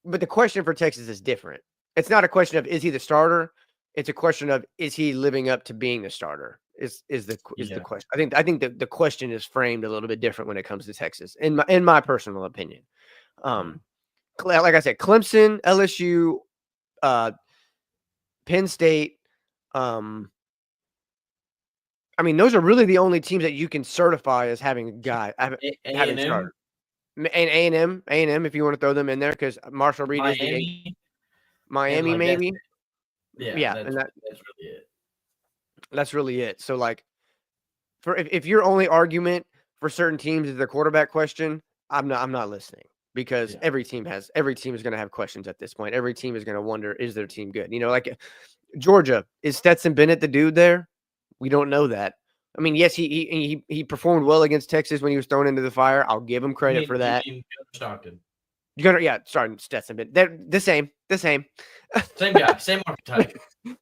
but the question for Texas is different. It's not a question of is he the starter. It's a question of is he living up to being the starter. Is the question. I think the question is framed a little bit different when it comes to Texas, in my personal opinion. Like I said, Clemson, LSU, Penn State. I mean, those are really the only teams that you can certify as having a guy having started. And A&M, if you want to throw them in there, because Marshall Reed is the Miami, maybe. Yeah, and that's really it. That's really it. So, like, if your only argument for certain teams is the quarterback question, I'm not listening. Because every team is going to have questions at this point. Every team is going to wonder, is their team good? Like Georgia, is Stetson Bennett the dude there? We don't know that. I mean, yes, he performed well against Texas when he was thrown into the fire. I'll give him credit for that. Stockton. Starting Stetson Bennett. They're the same. Same guy, same archetype.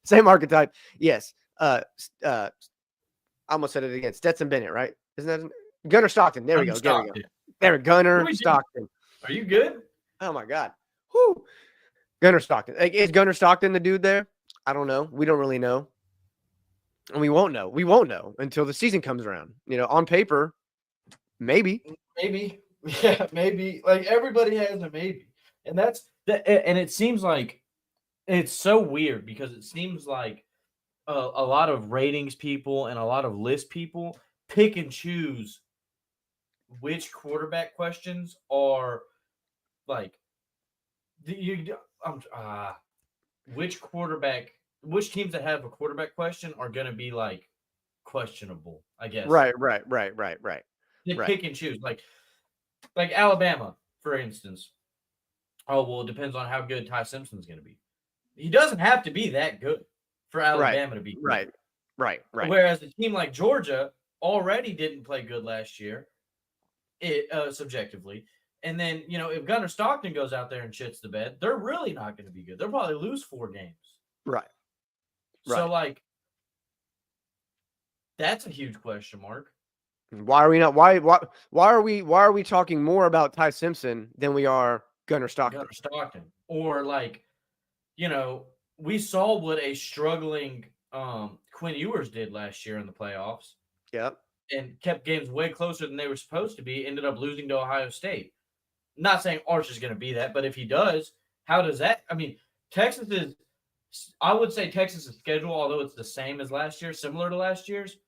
Same archetype. Yes. I almost said it again. Stetson Bennett, right? Isn't that Gunnar Stockton? There we go. There we go. Gunnar Stockton. Are you good? Oh my God. Whoo. Gunnar Stockton. Like, is Gunnar Stockton the dude there? I don't know. We don't really know. And we won't know. We won't know until the season comes around. On paper, maybe. Maybe. Yeah, maybe. Like everybody has a maybe. And and it seems like it's so weird because it seems like a lot of ratings people and a lot of list people pick and choose which quarterback questions are like which teams that have a quarterback question are going to be like questionable, I guess. Right. They pick and choose like Alabama, for instance. Oh, well, it depends on how good Ty Simpson's going to be. He doesn't have to be that good for Alabama to be good. Right. Whereas a team like Georgia already didn't play good last year, subjectively. And then, if Gunnar Stockton goes out there and shits the bed, they're really not going to be good. They'll probably lose 4 games. Right. So, like, that's a huge question mark. Why are we not? Why are we talking more about Ty Simpson than we are Gunnar Stockton? Or like, we saw what a struggling Quinn Ewers did last year in the playoffs. Yep. And kept games way closer than they were supposed to be. Ended up losing to Ohio State. Not saying Arch is going to be that, but if he does, how does that? I mean, I would say Texas's schedule, although it's the same as last year, similar to last year's,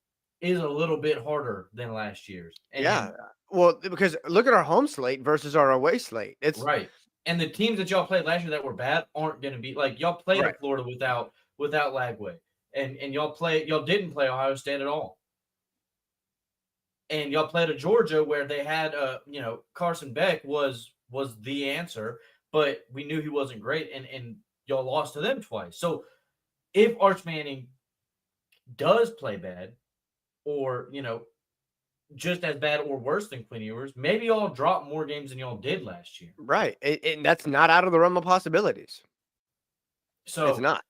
is a little bit harder than last year's. And well, because look at our home slate versus our away slate. It's right. And the teams that y'all played last year that were bad aren't going to be like y'all played at Florida without Lagway, and y'all didn't play Ohio State at all. And y'all played at Georgia where they had, Carson Beck was the answer, but we knew he wasn't great, and y'all lost to them twice. So if Arch Manning does play bad, or just as bad or worse than Quinn Ewers, maybe y'all drop more games than y'all did last year. Right, and that's not out of the realm of possibilities. So it's not.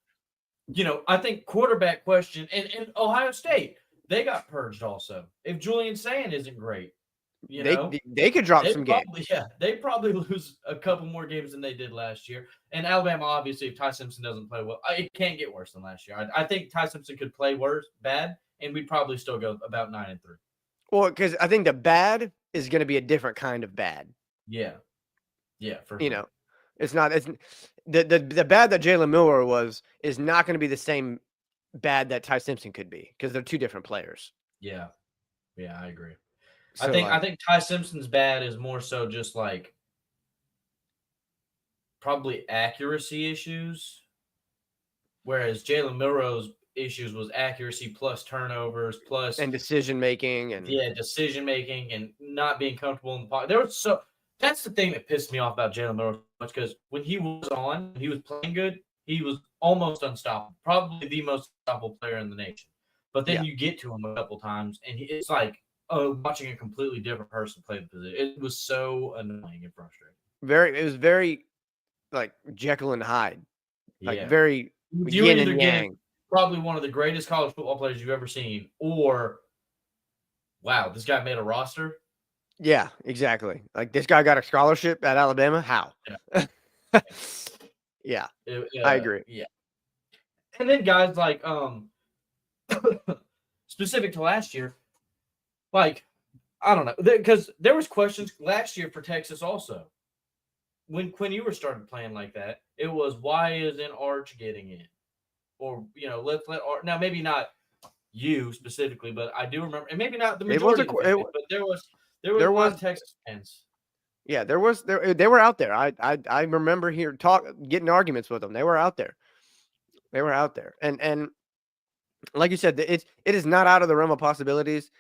I think quarterback question and Ohio State. They got purged also. If Julian Saying isn't great, they could drop some games. Yeah, they probably lose a couple more games than they did last year. And Alabama, obviously, if Ty Simpson doesn't play well, it can't get worse than last year. I think Ty Simpson could play bad, and we'd probably still go about 9-3. Well, because I think the bad is going to be a different kind of bad. Yeah, for sure. It's not. It's the bad that Jalen Miller is not going to be the same bad that Ty Simpson could be because they're two different players. Yeah, I agree. So, I think Ty Simpson's bad is more so just like probably accuracy issues, whereas Jalen Milroe's issues was accuracy plus turnovers plus and decision making and decision making and not being comfortable in the pocket. That's the thing that pissed me off about Jalen Miller so much because when he was on, he was playing good. He was almost unstoppable, probably the most unstoppable player in the nation. But then yeah. you get to him a couple times, and it's like watching a completely different person play the position. It was so annoying and frustrating. It was very like Jekyll and Hyde, like Yeah. very You yin either and get yang. probably one of the greatest college football players you've ever seen, or wow, this guy made a roster. Yeah, exactly. Like this guy got a scholarship at Alabama. How? Yeah, I agree. Yeah. And then guys like specific to last year, like I don't know, because there was questions last year for Texas also. When Quinn Ewers started playing like that, it was why isn't Arch getting in? Or let's let Arch now maybe not you specifically, but I do remember, and maybe not the majority of the fans, but there was a lot of Texas fans. Yeah, they were out there. I remember getting arguments with them. They were out there. And like you said, it is not out of the realm of possibilities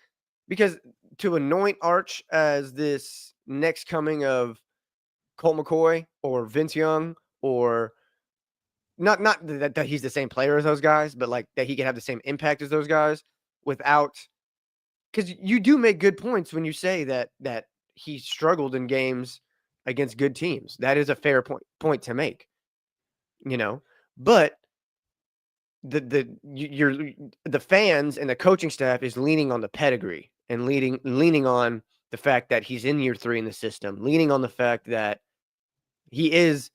because to anoint Arch as this next coming of Colt McCoy or Vince Young or not that he's the same player as those guys, but like that he can have the same impact as those guys without, because you do make good points when you say that he struggled in games against good teams. That is a fair point to make, but the fans and the coaching staff is leaning on the pedigree and leaning on the fact that he's in year 3 in the system, leaning on the fact that he is,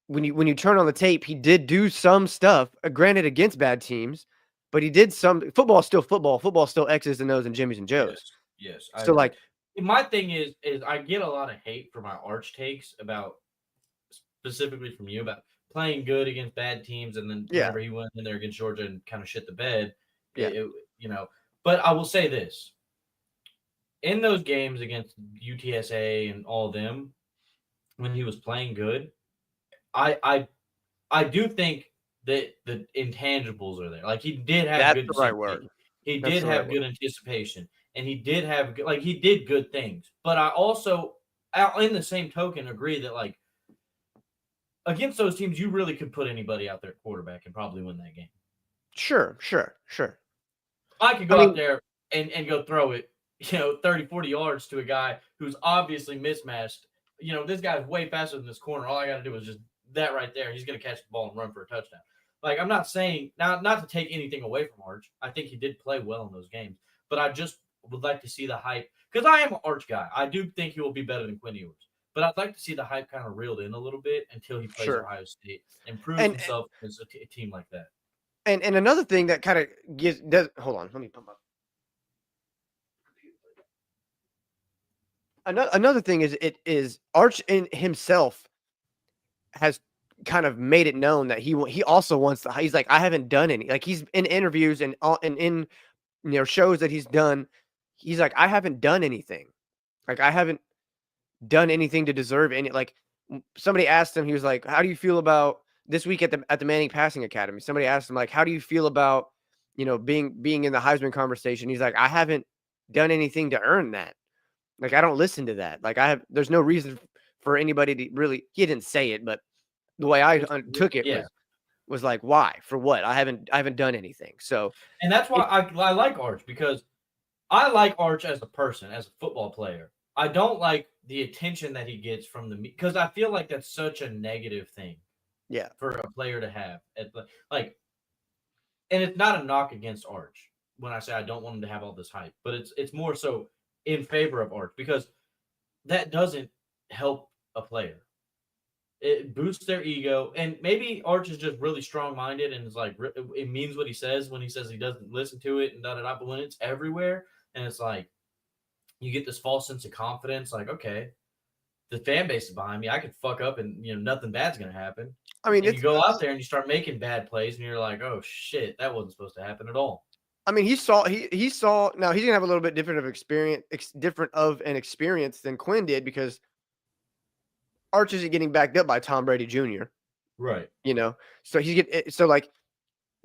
when you turn on the tape, he did do some stuff, granted against bad teams, but he did some. Football is still football. Football is still X's and O's and Jimmys and Joes. Yes. So like, my thing is I get a lot of hate for my Arch takes about, specifically from you, about playing good against bad teams, and then whenever he went in there against Georgia and kind of shit the bed, But I will say this: in those games against UTSA and all of them, when he was playing good, I do think that the intangibles are there. Like he did have good right word. He did have good anticipation, and he did have he did good things. But I also, in the same token, agree that like against those teams, you really could put anybody out there at quarterback and probably win that game. Sure. I could go out there and go throw it, 30, 40 yards to a guy who's obviously mismatched. This guy's way faster than this corner. All I got to do is just that right there. He's going to catch the ball and run for a touchdown. Like, I'm not saying not to take anything away from Arch. I think he did play well in those games, but I just would like to see the hype, because I am an Arch guy. I do think he will be better than Quinn Ewers, but I'd like to see the hype kind of reeled in a little bit until he plays Ohio State and proves himself as a team like that. And another thing that kind of hold on, let me pump up. Another thing is Arch in himself has kind of made it known that he also wants to. He's like, I haven't done any. Like he's in interviews and in shows that he's done. He's like, I haven't done anything. Like I haven't done anything to deserve any. Like somebody asked him, he was like, how do you feel about this week at the Manning Passing Academy? Somebody asked him like, how do you feel about being in the Heisman conversation? He's like, I haven't done anything to earn that. Like I don't listen to that. Like there's no reason for anybody to really. He didn't say it, but the way I took it was like, why? For what? I haven't done anything. So, and that's why I like Arch, because I like Arch as a person, as a football player. I don't like the attention that he gets from because I feel like that's such a negative thing. Yeah, for a player to have, and it's not a knock against Arch when I say I don't want him to have all this hype, but it's more so in favor of Arch, because that doesn't help a player. It boosts their ego, and maybe Arch is just really strong-minded and is like, it means what he says when he says he doesn't listen to it and da-da-da, but when it's everywhere and it's like you get this false sense of confidence, like, okay, the fan base is behind me, I could fuck up and nothing bad's gonna happen. I mean, you go out there and you start making bad plays and you're like, oh shit, that wasn't supposed to happen at all. I mean, he saw now he's gonna have a little bit different of an experience than Quinn did, because Arch isn't getting backed up by Tom Brady Jr. Right. So like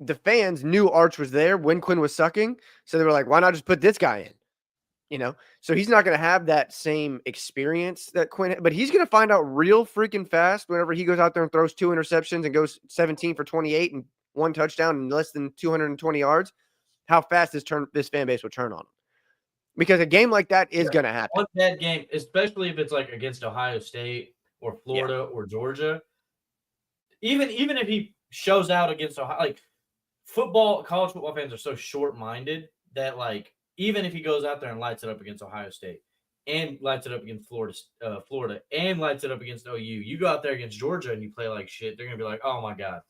the fans knew Arch was there when Quinn was sucking. So they were like, why not just put this guy in? You know, so he's not going to have that same experience that Quinn had, but he's going to find out real freaking fast whenever he goes out there and throws 2 interceptions and goes 17 for 28 and 1 touchdown and less than 220 yards, how fast this fan base will turn on him. Because a game like that is going to happen. One bad game, especially if it's like against Ohio State or Florida or Georgia, even if he shows out against Ohio, like college football fans are so short-minded that like, even if he goes out there and lights it up against Ohio State and lights it up against Florida and lights it up against OU, you go out there against Georgia and you play like shit, they're going to be like, oh, my God.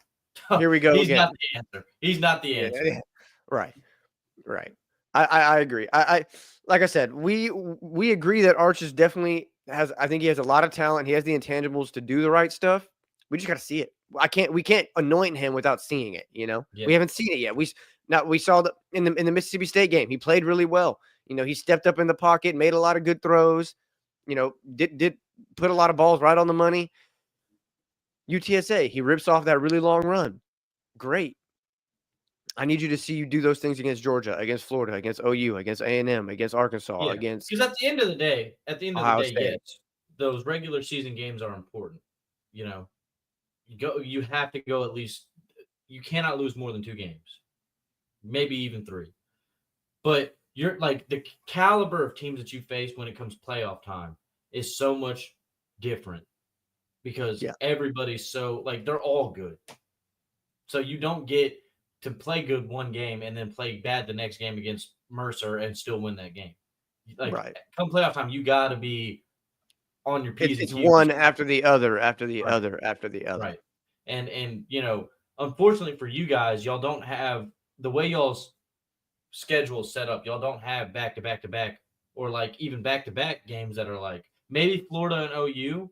Here we go He's again. not the answer. He's not the answer. Yeah. Right. I agree. I like I said, we agree that Arch is definitely has. I think he has a lot of talent. He has the intangibles to do the right stuff. We just got to see it. We can't anoint him without seeing it. You know, we haven't seen it yet. We saw that in the Mississippi State game. He played really well. You know, he stepped up in the pocket, made a lot of good throws. You know, did put a lot of balls right on the money. UTSA, he rips off that really long run. Great. I need you to see you do those things against Georgia, against Florida, against OU, against A&M, against Arkansas, against. Because at the end of the day, yes, those regular season games are important. You know, you have to go at least. You cannot lose more than 2 games, maybe even 3. But you're like the caliber of teams that you face when it comes playoff time is so much different because everybody's so like they're all good. So you don't get to play good one game and then play bad the next game against Mercer and still win that game. Like come playoff time, you got to be on your P's and Q's. It's one after the other, after the other. Right. And you know, unfortunately for you guys, y'all don't have the way y'all's schedule is set up. Y'all don't have back-to-back or like even back-to-back games that are like maybe Florida and OU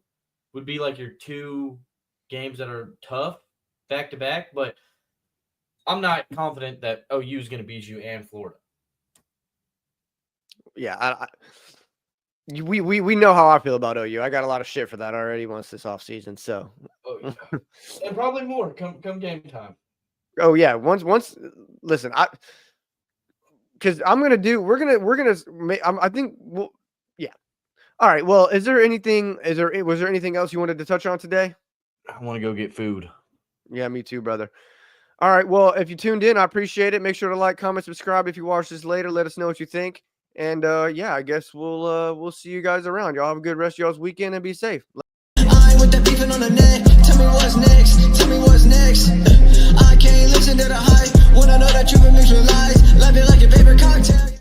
would be like your 2 games that are tough back-to-back, but I'm not confident that OU is going to beat you and Florida. Yeah, we know how I feel about OU. I got a lot of shit for that already once this offseason. So, and probably more come game time. Oh yeah, once. Listen, because I think we'll. Yeah. All right. Well, was there anything else you wanted to touch on today? I want to go get food. Yeah, me too, brother. All right. Well, if you tuned in, I appreciate it. Make sure to like, comment, subscribe. If you watch this later, let us know what you think. And I guess we'll see you guys around. Y'all have a good rest of y'all's weekend and be safe. I ain't with that beefing on the neck. Tell me what's next. Tell me what's next. I can't listen to the hype. Wanna know that you've been mixed with lies. Love you like your favorite cocktail.